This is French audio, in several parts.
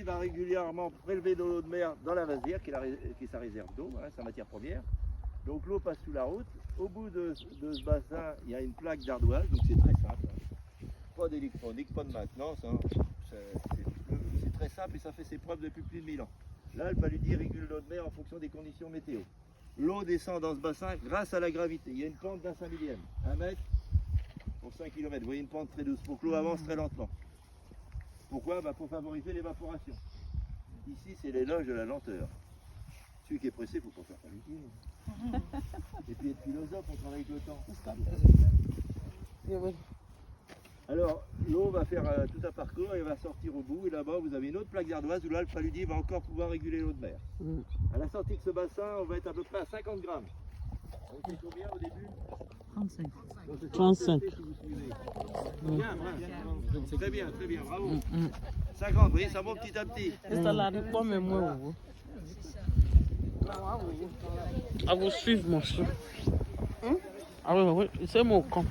il va régulièrement prélever de l'eau de mer dans la vasière, qui est sa réserve d'eau, hein, sa matière première. Donc l'eau passe sous la route. Au bout de ce bassin, il y a une plaque d'ardoise, donc c'est très simple. Hein. Pas d'électronique, pas de maintenance. Hein. C'est très simple et ça fait ses preuves depuis plus de 1000 ans. Là, le paludie régule l'eau de mer en fonction des conditions météo. L'eau descend dans ce bassin grâce à la gravité. Il y a une pente d'un 5 millième, 1 mètre pour 5 km. Vous voyez une pente très douce pour que l'eau avance très lentement. Pourquoi? Pour favoriser l'évaporation. Ici, c'est l'éloge de la lenteur. Celui qui est pressé, il ne faut pas faire paniquer. Et puis être philosophe, on travaille avec le temps. Alors, l'eau va faire tout un parcours et va sortir au bout. Et là-bas, vous avez une autre plaque d'ardoise où là, le paludie va encore pouvoir réguler l'eau de mer. À la sortie de ce bassin, on va être à peu près à 50 grammes. On fait combien au début? 35. 35. Si vous suivez. Bien, bravo. Très bien, bravo. 50, vous voyez, ça monte petit à petit. I will suivre mon chien. Ah oui, c'est mon camp.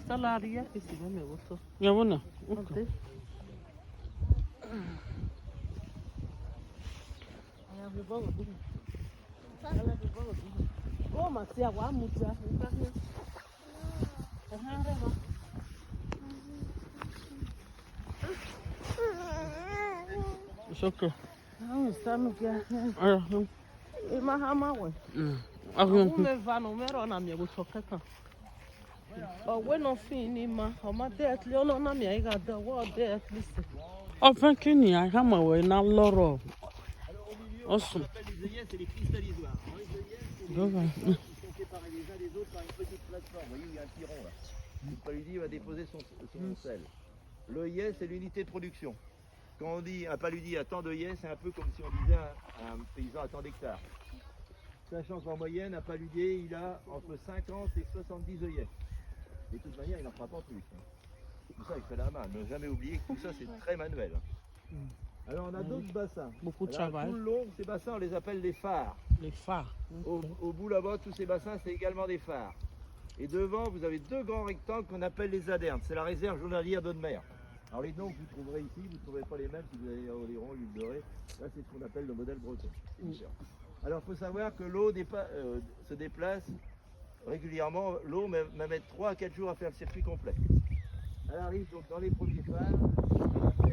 Salaria que se vai me gostou. Il y a une. Ok. Oh, Matia, wa mutia. It's okay. Não, está no que. E mahama we. Ah oui, Me va no mero na minha busokeka. Oh, we no fini ma. O ma de at leono na minha iga da wo de at least. enfin qu'il y a un peu de l'oro. Awesome. Les œillets, c'est les cristallisoires. Les œillets, ils sont séparés les uns des autres par une petite plateforme. Vous voyez, il y a un petit rond là. Le paludie va déposer son sel. L'œillet, c'est l'unité de production. Quand on dit un paludie à tant d'œillets, c'est un peu comme si on disait un paysan à tant d'hectares. Sachant qu'en moyenne, un paludier, il a entre 50 et 70 œillets. Et de toute manière, il n'en fera pas plus. Tout ça, il fait la main. Ne jamais oublier que tout ça, c'est très manuel. Alors, on a d'autres bassins. Beaucoup de Alors, travail. tout le long, ces bassins, on les appelle les phares. Les phares. Au bout là-bas, tous ces bassins, c'est également des phares. Et devant, vous avez deux grands rectangles qu'on appelle les adernes. C'est la réserve journalière d'eau de mer. Alors les noms que vous trouverez ici, vous ne trouverez pas les mêmes si vous allez à Oléron, l'île de Ré. Là, c'est ce qu'on appelle le modèle breton. Alors, il faut savoir que l'eau se déplace régulièrement. L'eau va mettre 3 à 4 jours à faire le circuit complet. Elle arrive donc dans les premiers phares.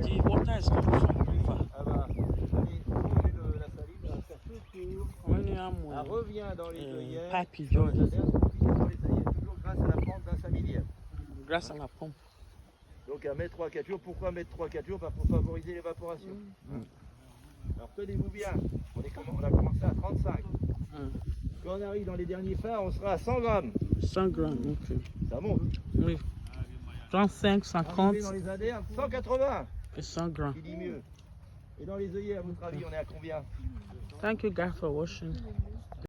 The water is coming from the river. Elle va aller manger la salive, elle va faire tout le tour. When you Elle have revient dans les œillets. pipe Dans joy, les adernes, puis dans les œillets, toujours grâce à la pente d'un 5 millième. grâce à la pompe. Donc elle met 3-4 jours. Pourquoi mettre 3-4 jours? Pour favoriser l'évaporation. Alors tenez-vous bien, on a commencé à 35. Quand on arrive dans les derniers phares, on sera à 100 grammes. 100 grammes, ok. Ça monte. Oui. 35, 50 Arrivé dans les adernes, 180. et 100 grammes. Qui dit mieux? Et dans les œillets, à votre avis, on est à combien? Thank you guys for watching.